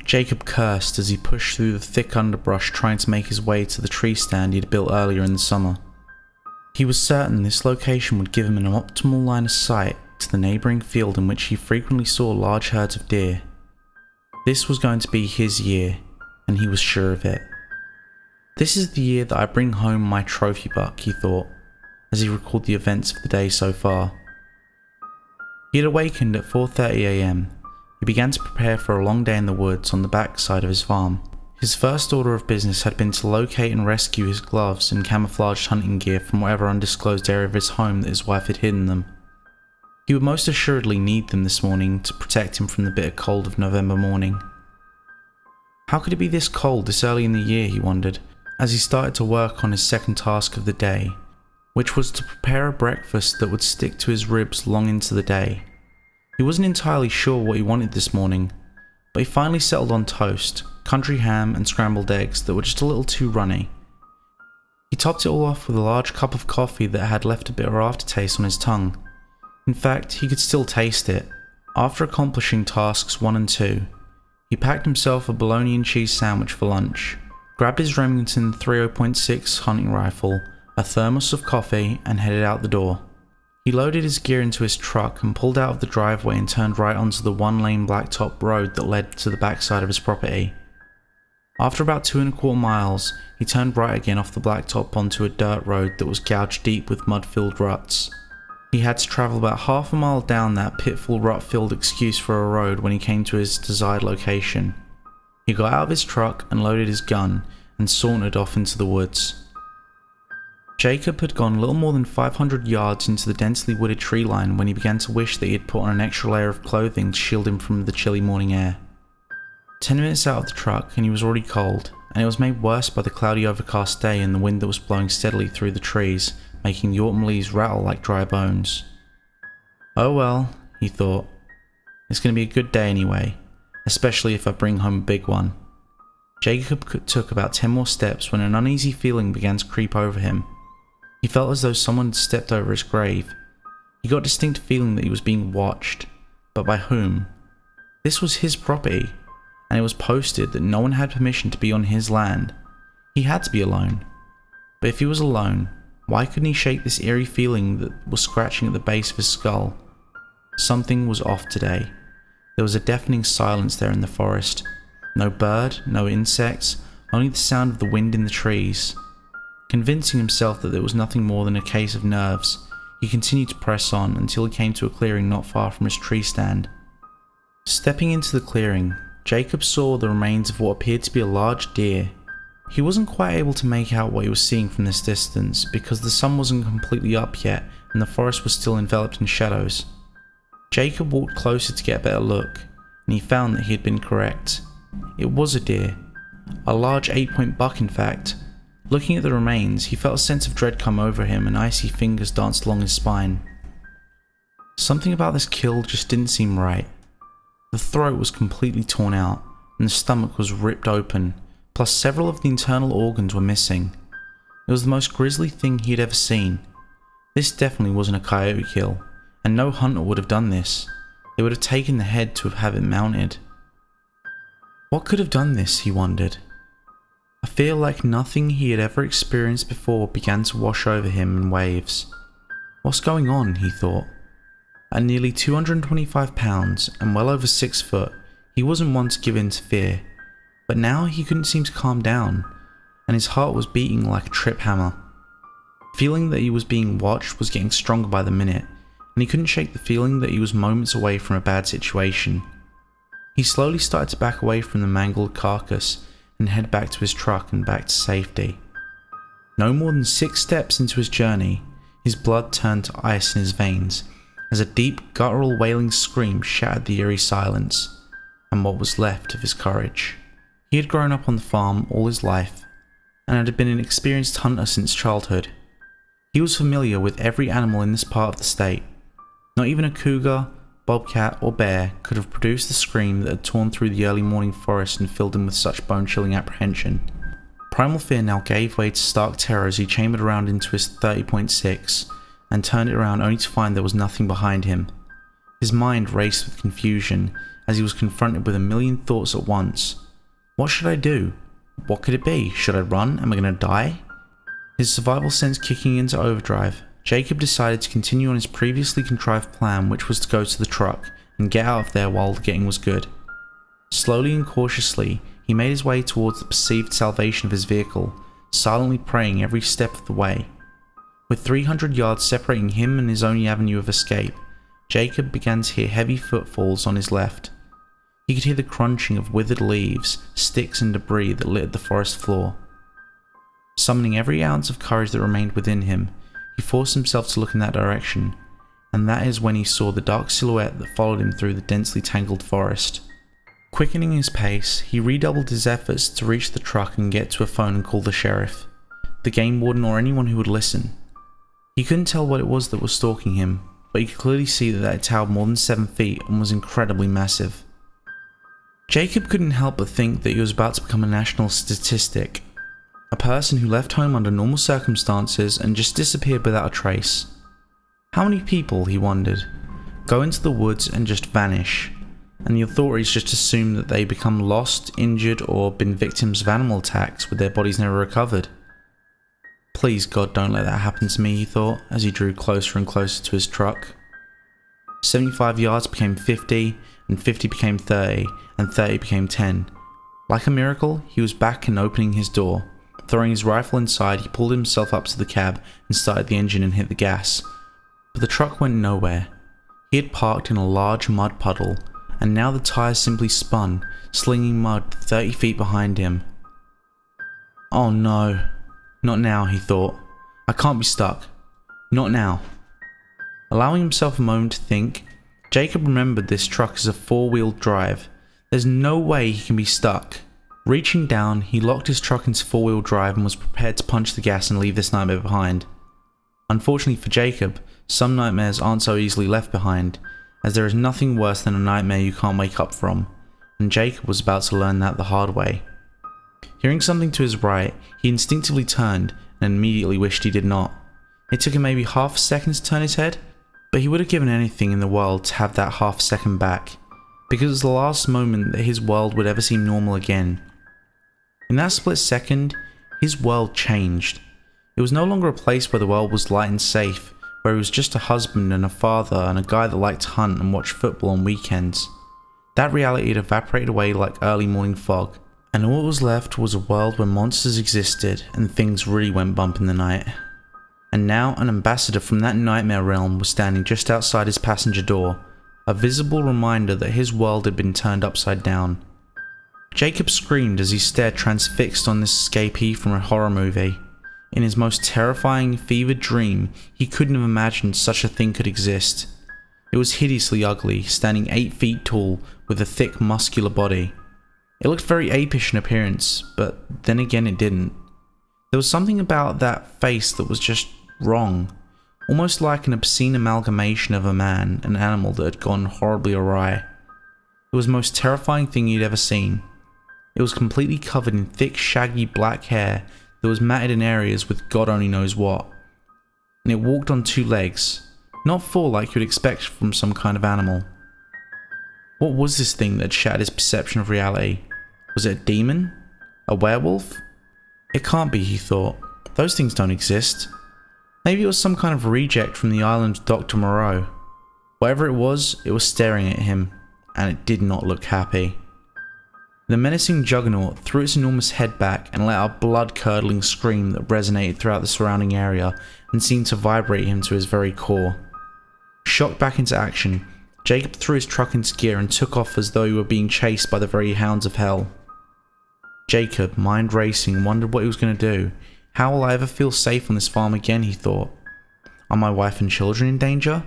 Jacob cursed as he pushed through the thick underbrush trying to make his way to the tree stand he had built earlier in the summer. He was certain this location would give him an optimal line of sight to the neighbouring field in which he frequently saw large herds of deer. This was going to be his year, and he was sure of it. This is the year that I bring home my trophy buck, he thought, as he recalled the events of the day so far. He had awakened at 4:30 AM. He began to prepare for a long day in the woods on the back side of his farm. His first order of business had been to locate and rescue his gloves and camouflaged hunting gear from whatever undisclosed area of his home that his wife had hidden them. He would most assuredly need them this morning to protect him from the bitter cold of November morning. How could it be this cold this early in the year, he wondered, as he started to work on his second task of the day, which was to prepare a breakfast that would stick to his ribs long into the day. He wasn't entirely sure what he wanted this morning, but he finally settled on toast, country ham and scrambled eggs that were just a little too runny. He topped it all off with a large cup of coffee that had left a bitter aftertaste on his tongue. In fact, he could still taste it. After accomplishing tasks 1 and 2, he packed himself a bologna and cheese sandwich for lunch, grabbed his Remington 3.0.6 hunting rifle, a thermos of coffee, and headed out the door. He loaded his gear into his truck and pulled out of the driveway and turned right onto the 1-lane blacktop road that led to the backside of his property. After about 2.25 miles, he turned right again off the blacktop onto a dirt road that was gouged deep with mud-filled ruts. He had to travel about half a mile down that pitfall rut-filled excuse for a road when he came to his desired location. He got out of his truck and loaded his gun and sauntered off into the woods. Jacob had gone a little more than 500 yards into the densely wooded tree line when he began to wish that he had put on an extra layer of clothing to shield him from the chilly morning air. 10 minutes out of the truck and he was already cold, and it was made worse by the cloudy overcast day and the wind that was blowing steadily through the trees, making the autumn leaves rattle like dry bones. Oh well, he thought, it's going to be a good day anyway, especially if I bring home a big one. Jacob took about 10 more steps when an uneasy feeling began to creep over him. He felt as though someone had stepped over his grave. He got a distinct feeling that he was being watched, but by whom? This was his property, and it was posted that no one had permission to be on his land. He had to be alone. But if he was alone, why couldn't he shake this eerie feeling that was scratching at the base of his skull? Something was off today. There was a deafening silence there in the forest. No bird, no insects, only the sound of the wind in the trees. Convincing himself that there was nothing more than a case of nerves, he continued to press on until he came to a clearing not far from his tree stand. Stepping into the clearing, Jacob saw the remains of what appeared to be a large deer. He wasn't quite able to make out what he was seeing from this distance because the sun wasn't completely up yet and the forest was still enveloped in shadows. Jacob walked closer to get a better look, and he found that he had been correct. It was a deer. A large 8-point buck, in fact. Looking at the remains, he felt a sense of dread come over him and icy fingers danced along his spine. Something about this kill just didn't seem right. The throat was completely torn out, and the stomach was ripped open, plus several of the internal organs were missing. It was the most grisly thing he had ever seen. This definitely wasn't a coyote kill, and no hunter would have done this. They would have taken the head to have it mounted. What could have done this, he wondered. A fear like nothing he had ever experienced before began to wash over him in waves. What's going on, he thought. At nearly 225 pounds and well over 6 foot, he wasn't one to give in to fear, but now he couldn't seem to calm down, and his heart was beating like a trip hammer. Feeling that he was being watched was getting stronger by the minute, and he couldn't shake the feeling that he was moments away from a bad situation. He slowly started to back away from the mangled carcass and head back to his truck and back to safety. No more than 6 steps into his journey, his blood turned to ice in his veins as a deep guttural wailing scream shattered the eerie silence and what was left of his courage. He had grown up on the farm all his life and had been an experienced hunter since childhood. He was familiar with every animal in this part of the state. Not even a cougar, bobcat or bear could have produced the scream that had torn through the early morning forest and filled him with such bone-chilling apprehension. Primal fear now gave way to stark terror as he chambered around into his 30.6 and turned it around only to find there was nothing behind him. His mind raced with confusion as he was confronted with a million thoughts at once. What should I do? What could it be? Should I run? Am I going to die? His survival sense kicking into overdrive, Jacob decided to continue on his previously contrived plan, which was to go to the truck and get out of there while the getting was good. Slowly and cautiously, he made his way towards the perceived salvation of his vehicle, silently praying every step of the way. With 300 yards separating him and his only avenue of escape, Jacob began to hear heavy footfalls on his left. He could hear the crunching of withered leaves, sticks and debris that littered the forest floor. Summoning every ounce of courage that remained within him, he forced himself to look in that direction, and that is when he saw the dark silhouette that followed him through the densely tangled forest. Quickening his pace, he redoubled his efforts to reach the truck and get to a phone and call the sheriff, the game warden or anyone who would listen. He couldn't tell what it was that was stalking him, but he could clearly see that it towered more than 7 feet and was incredibly massive. Jacob couldn't help but think that he was about to become a national statistic. A person who left home under normal circumstances and just disappeared without a trace. How many people, he wondered, go into the woods and just vanish, and the authorities just assume that they become lost, injured, or been victims of animal attacks with their bodies never recovered? Please God, don't let that happen to me, he thought, as he drew closer and closer to his truck. 75 yards became 50, and 50 became 30, and 30 became 10. Like a miracle, he was back and opening his door. Throwing his rifle inside, he pulled himself up to the cab and started the engine and hit the gas. But the truck went nowhere. He had parked in a large mud puddle, and now the tires simply spun, slinging mud 30 feet behind him. Oh no. Not now, he thought. I can't be stuck. Not now. Allowing himself a moment to think, Jacob remembered this truck is a 4-wheel drive. There's no way he can be stuck. Reaching down, he locked his truck into 4-wheel drive and was prepared to punch the gas and leave this nightmare behind. Unfortunately for Jacob, some nightmares aren't so easily left behind, as there is nothing worse than a nightmare you can't wake up from, and Jacob was about to learn that the hard way. Hearing something to his right, he instinctively turned and immediately wished he did not. It took him maybe half a second to turn his head, but he would have given anything in the world to have that half second back, because it was the last moment that his world would ever seem normal again. In that split second, his world changed. It was no longer a place where the world was light and safe, where he was just a husband and a father and a guy that liked to hunt and watch football on weekends. That reality had evaporated away like early morning fog, and all that was left was a world where monsters existed and things really went bump in the night. And now an ambassador from that nightmare realm was standing just outside his passenger door, a visible reminder that his world had been turned upside down. Jacob screamed as he stared transfixed on this escapee from a horror movie. In his most terrifying, fevered dream, he couldn't have imagined such a thing could exist. It was hideously ugly, standing 8 feet tall with a thick, muscular body. It looked very apish in appearance, but then again it didn't. There was something about that face that was just wrong, almost like an obscene amalgamation of a man and animal that had gone horribly awry. It was the most terrifying thing he'd ever seen. It was completely covered in thick, shaggy black hair that was matted in areas with God only knows what. And it walked on 2 legs, not 4 like you'd expect from some kind of animal. What was this thing that had shattered his perception of reality? Was it a demon? A werewolf? It can't be, he thought. Those things don't exist. Maybe it was some kind of reject from the island of Dr. Moreau. Whatever it was staring at him, and it did not look happy. The menacing juggernaut threw its enormous head back and let out a blood-curdling scream that resonated throughout the surrounding area and seemed to vibrate him to his very core. Shocked back into action, Jacob threw his truck into gear and took off as though he were being chased by the very hounds of hell. Jacob, mind racing, wondered what he was going to do. How will I ever feel safe on this farm again, he thought. Are my wife and children in danger?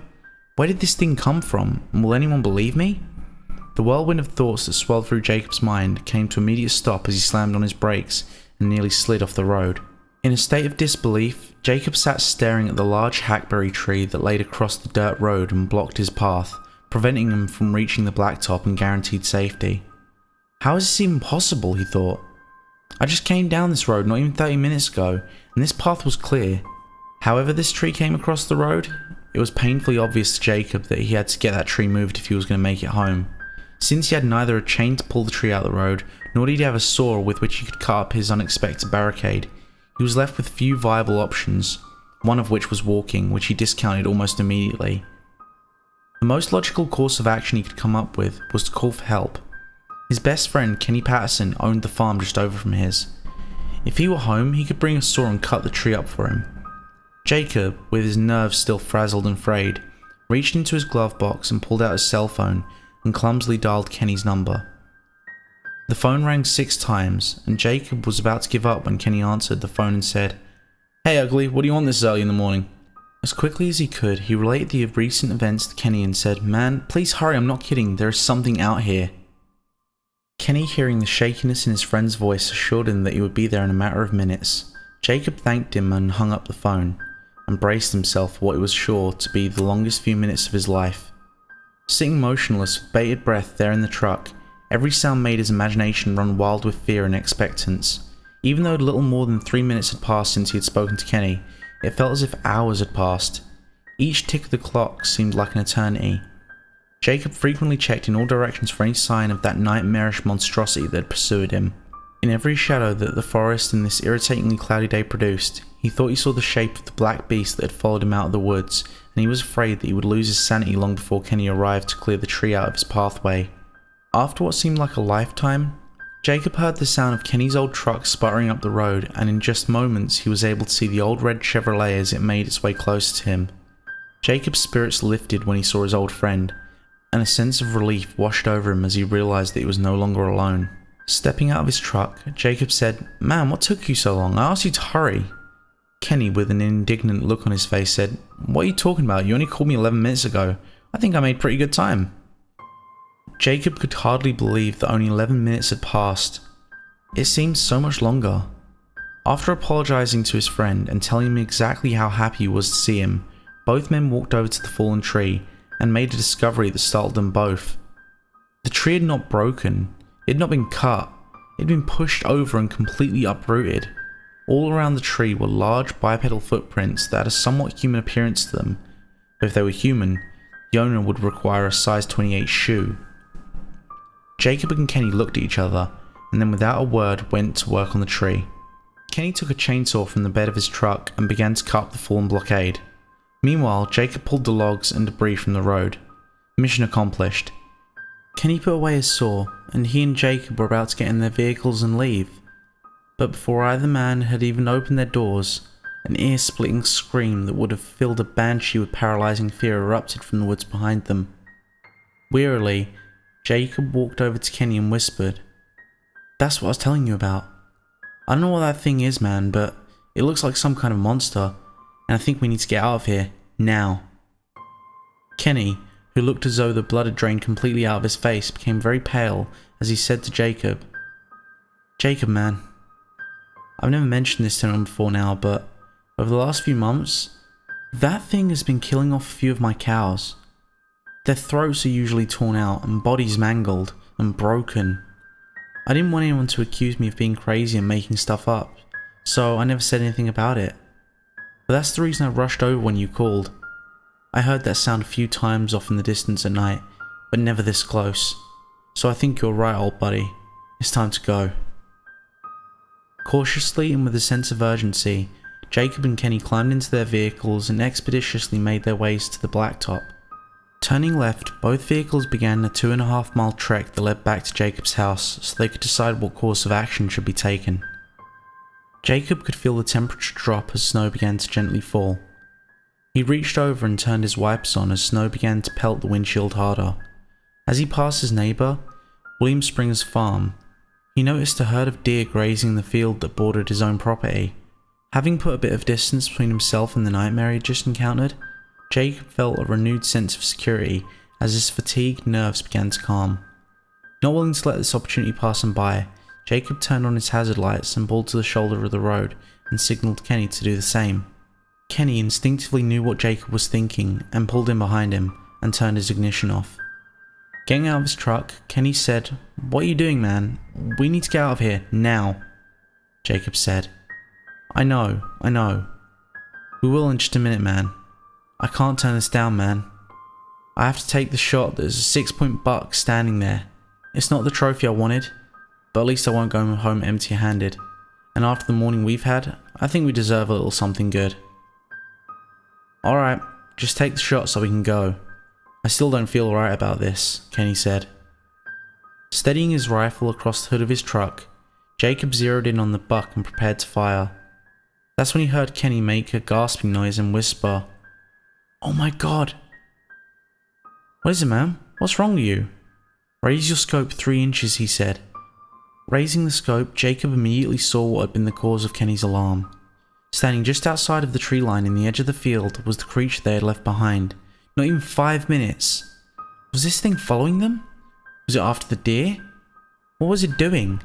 Where did this thing come from, and will anyone believe me? The whirlwind of thoughts that swelled through Jacob's mind came to immediate stop as he slammed on his brakes and nearly slid off the road. In a state of disbelief, Jacob sat staring at the large hackberry tree that laid across the dirt road and blocked his path, preventing him from reaching the blacktop and guaranteed safety. How is this even possible, he thought. I just came down this road not even 30 minutes ago, and this path was clear. However this tree came across the road, it was painfully obvious to Jacob that he had to get that tree moved if he was going to make it home. Since he had neither a chain to pull the tree out of the road, nor did he have a saw with which he could cut up his unexpected barricade, he was left with few viable options, one of which was walking, which he discounted almost immediately. The most logical course of action he could come up with was to call for help. His best friend, Kenny Patterson, owned the farm just over from his. If he were home, he could bring a saw and cut the tree up for him. Jacob, with his nerves still frazzled and frayed, reached into his glove box and pulled out his cell phone and clumsily dialed Kenny's number. The phone rang 6 times, and Jacob was about to give up when Kenny answered the phone and said, "Hey ugly, what do you want this early in the morning?" As quickly as he could, he related the recent events to Kenny and said, "Man, please hurry, I'm not kidding, there is something out here." Kenny, hearing the shakiness in his friend's voice, assured him that he would be there in a matter of minutes. Jacob thanked him and hung up the phone, and braced himself for what he was sure to be the longest few minutes of his life. Sitting motionless with bated breath there in the truck, every sound made his imagination run wild with fear and expectance. Even though little more than 3 minutes had passed since he had spoken to Kenny, it felt as if hours had passed. Each tick of the clock seemed like an eternity. Jacob frequently checked in all directions for any sign of that nightmarish monstrosity that had pursued him. In every shadow that the forest and this irritatingly cloudy day produced, he thought he saw the shape of the black beast that had followed him out of the woods, and he was afraid that he would lose his sanity long before Kenny arrived to clear the tree out of his pathway. After what seemed like a lifetime, Jacob heard the sound of Kenny's old truck sputtering up the road, and in just moments he was able to see the old red Chevrolet as it made its way closer to him. Jacob's spirits lifted when he saw his old friend, and a sense of relief washed over him as he realized that he was no longer alone. Stepping out of his truck, Jacob said, "Man, what took you so long? I asked you to hurry." Kenny, with an indignant look on his face, said, "What are you talking about? You only called me 11 minutes ago. I think I made pretty good time." Jacob could hardly believe that only 11 minutes had passed. It seemed so much longer. After apologizing to his friend and telling him exactly how happy he was to see him, both men walked over to the fallen tree and made a discovery that startled them both. The tree had not broken, it had not been cut, it had been pushed over and completely uprooted. All around the tree were large bipedal footprints that had a somewhat human appearance to them, but if they were human, the owner would require a size 28 shoe. Jacob and Kenny looked at each other, and then without a word went to work on the tree. Kenny took a chainsaw from the bed of his truck and began to cut up the fallen blockade. Meanwhile, Jacob pulled the logs and debris from the road. Mission accomplished. Kenny put away his saw, and he and Jacob were about to get in their vehicles and leave. But before either man had even opened their doors, an ear-splitting scream that would have filled a banshee with paralyzing fear erupted from the woods behind them. Wearily, Jacob walked over to Kenny and whispered, "That's what I was telling you about. I don't know what that thing is, man, but it looks like some kind of monster, and I think we need to get out of here, now." Kenny, who looked as though the blood had drained completely out of his face, became very pale as he said to Jacob, "Jacob, man, I've never mentioned this to anyone before now, but over the last few months, that thing has been killing off a few of my cows. Their throats are usually torn out and bodies mangled and broken. I didn't want anyone to accuse me of being crazy and making stuff up, so I never said anything about it. But that's the reason I rushed over when you called. I heard that sound a few times off in the distance at night, but never this close. So I think you're right, old buddy. It's time to go." Cautiously and with a sense of urgency, Jacob and Kenny climbed into their vehicles and expeditiously made their ways to the blacktop. Turning left, both vehicles began a 2.5-mile trek that led back to Jacob's house so they could decide what course of action should be taken. Jacob could feel the temperature drop as snow began to gently fall. He reached over and turned his wipers on as snow began to pelt the windshield harder. As he passed his neighbour, William Springer's farm, he noticed a herd of deer grazing the field that bordered his own property. Having put a bit of distance between himself and the nightmare he had just encountered, Jacob felt a renewed sense of security as his fatigued nerves began to calm. Not willing to let this opportunity pass him by, Jacob turned on his hazard lights and pulled to the shoulder of the road and signalled Kenny to do the same. Kenny instinctively knew what Jacob was thinking and pulled in behind him and turned his ignition off. Getting out of his truck, Kenny said, "What are you doing, man? We need to get out of here, now." Jacob said, I know. We will in just a minute, man. I can't turn this down, man. I have to take the shot. There's a 6-point buck standing there. It's not the trophy I wanted, but at least I won't go home empty-handed. And after the morning we've had, I think we deserve a little something good. Alright, just take the shot so we can go. I still don't feel right about this, Kenny said. Steadying his rifle across the hood of his truck, Jacob zeroed in on the buck and prepared to fire. That's when he heard Kenny make a gasping noise and whisper, "Oh my god!" "What is it, man? What's wrong with you?" "Raise your scope 3 inches, he said. Raising the scope, Jacob immediately saw what had been the cause of Kenny's alarm. Standing just outside of the tree line in the edge of the field was the creature they had left behind. Not even 5 minutes. Was this thing following them? Was it after the deer? What was it doing?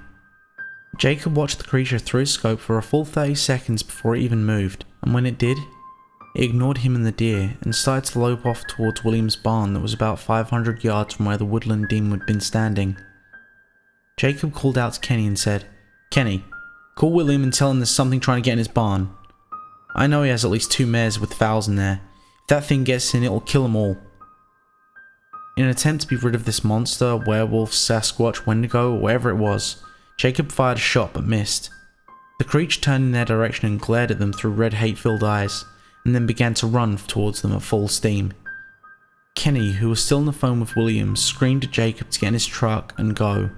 Jacob watched the creature through his scope for a full 30 seconds before it even moved, and when it did, it ignored him and the deer and started to lope off towards William's barn that was about 500 yards from where the woodland demon had been standing. Jacob called out to Kenny and said, "Kenny, call William and tell him there's something trying to get in his barn. I know he has at least 2 mares with fowls in there. If that thing gets in, it'll kill them all." In an attempt to be rid of this monster, werewolf, Sasquatch, Wendigo, or whatever it was, Jacob fired a shot but missed. The creature turned in their direction and glared at them through red hate-filled eyes, and then began to run towards them at full steam. Kenny, who was still on the phone with William, screamed at Jacob to get in his truck and go.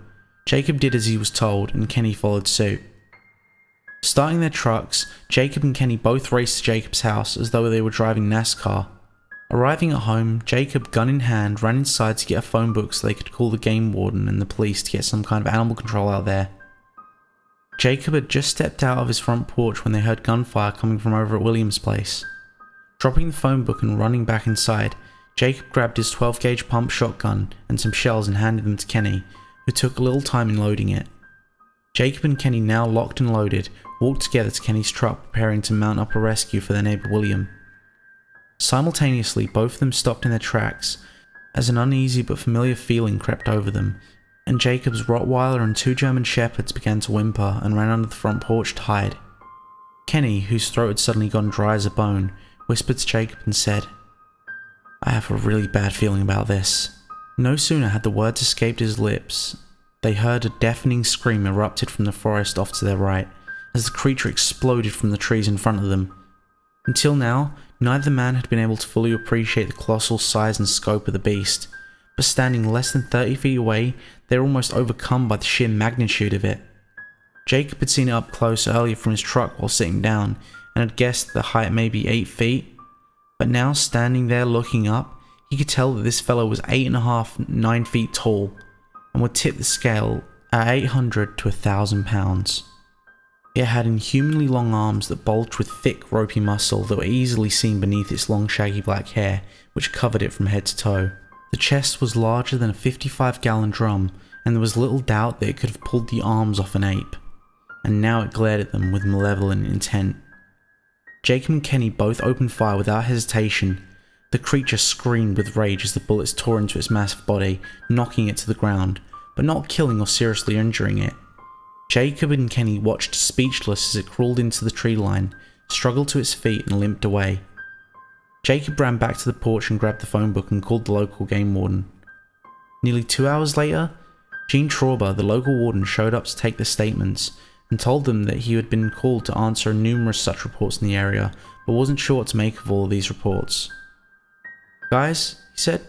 Jacob did as he was told, and Kenny followed suit. Starting their trucks, Jacob and Kenny both raced to Jacob's house as though they were driving NASCAR. Arriving at home, Jacob, gun in hand, ran inside to get a phone book so they could call the game warden and the police to get some kind of animal control out there. Jacob had just stepped out of his front porch when they heard gunfire coming from over at William's place. Dropping the phone book and running back inside, Jacob grabbed his 12-gauge pump shotgun and some shells and handed them to Kenny, who took a little time in loading it. Jacob and Kenny, now locked and loaded, walked together to Kenny's truck preparing to mount up a rescue for their neighbour William. Simultaneously, both of them stopped in their tracks as an uneasy but familiar feeling crept over them, and Jacob's Rottweiler and 2 German Shepherds began to whimper and ran under the front porch to hide. Kenny, whose throat had suddenly gone dry as a bone, whispered to Jacob and said, "I have a really bad feeling about this." No sooner had the words escaped his lips, they heard a deafening scream erupted from the forest off to their right, as the creature exploded from the trees in front of them. Until now, neither man had been able to fully appreciate the colossal size and scope of the beast, but standing less than 30 feet away, they were almost overcome by the sheer magnitude of it. Jacob had seen it up close earlier from his truck while sitting down, and had guessed the height may be 8 feet, but now standing there looking up, he could tell that this fellow was 8.5 to 9 feet tall, and would tip the scale at 800 to 1,000 pounds. It had inhumanly long arms that bulged with thick, ropey muscle that were easily seen beneath its long, shaggy black hair, which covered it from head to toe. The chest was larger than a 55-gallon drum, and there was little doubt that it could have pulled the arms off an ape. And now it glared at them with malevolent intent. Jacob and Kenny both opened fire without hesitation. The creature screamed with rage as the bullets tore into its massive body, knocking it to the ground, but not killing or seriously injuring it. Jacob and Kenny watched speechless as it crawled into the tree line, struggled to its feet and limped away. Jacob ran back to the porch and grabbed the phone book and called the local game warden. Nearly 2 hours later, Gene Trauber, the local warden, showed up to take the statements and told them that he had been called to answer numerous such reports in the area, but wasn't sure what to make of all of these reports. "Guys," he said,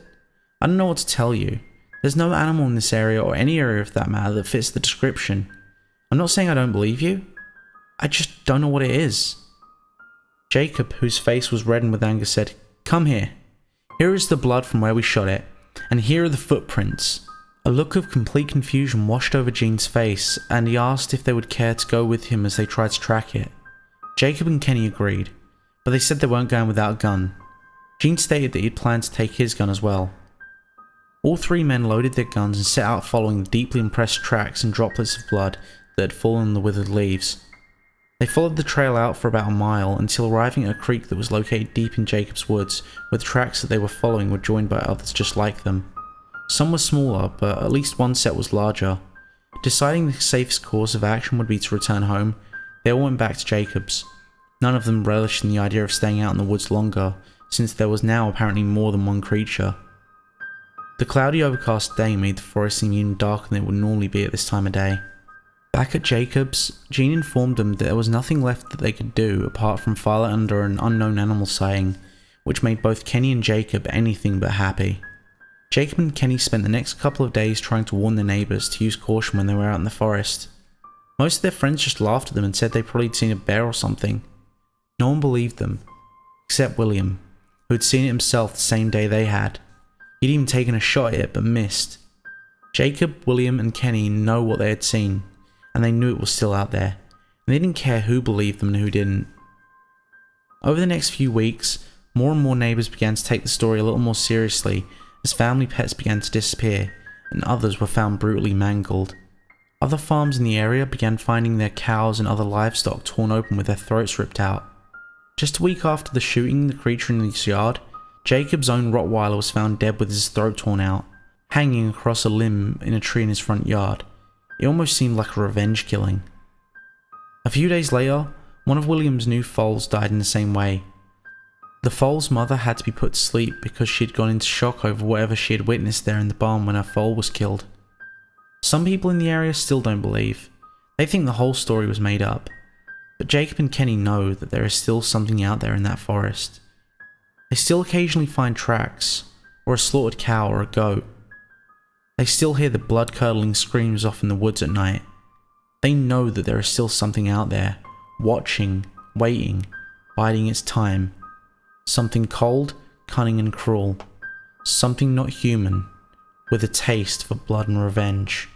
"I don't know what to tell you. There's no animal in this area, or any area for that matter, that fits the description. I'm not saying I don't believe you. I just don't know what it is." Jacob, whose face was reddened with anger, said, "Come here. Here is the blood from where we shot it, and here are the footprints." A look of complete confusion washed over Gene's face, and he asked if they would care to go with him as they tried to track it. Jacob and Kenny agreed, but they said they weren't going without a gun. Gene stated that he had planned to take his gun as well. All 3 men loaded their guns and set out following the deeply impressed tracks and droplets of blood that had fallen on the withered leaves. They followed the trail out for about a mile until arriving at a creek that was located deep in Jacob's woods, where the tracks that they were following were joined by others just like them. Some were smaller, but at least one set was larger. Deciding the safest course of action would be to return home, they all went back to Jacob's. None of them relished in the idea of staying out in the woods longer, since there was now apparently more than one creature. The cloudy overcast day made the forest seem even darker than it would normally be at this time of day. Back at Jacob's, Jean informed them that there was nothing left that they could do apart from file it under an unknown animal sighting, which made both Kenny and Jacob anything but happy. Jacob and Kenny spent the next couple of days trying to warn their neighbours to use caution when they were out in the forest. Most of their friends just laughed at them and said they probably had seen a bear or something. No one believed them, except William, who had seen it himself the same day they had. He'd even taken a shot at it but missed. Jacob, William and Kenny know what they had seen, and they knew it was still out there, and they didn't care who believed them and who didn't. Over the next few weeks, more and more neighbours began to take the story a little more seriously as family pets began to disappear, and others were found brutally mangled. Other farms in the area began finding their cows and other livestock torn open with their throats ripped out. Just a week after the shooting the creature in his yard, Jacob's own Rottweiler was found dead with his throat torn out, hanging across a limb in a tree in his front yard. It almost seemed like a revenge killing. A few days later, one of William's new foals died in the same way. The foal's mother had to be put to sleep because she had gone into shock over whatever she had witnessed there in the barn when her foal was killed. Some people in the area still don't believe. They think the whole story was made up. But Jacob and Kenny know that there is still something out there in that forest. They still occasionally find tracks, or a slaughtered cow or a goat. They still hear the blood-curdling screams off in the woods at night. They know that there is still something out there, watching, waiting, biding its time. Something cold, cunning and cruel. Something not human, with a taste for blood and revenge.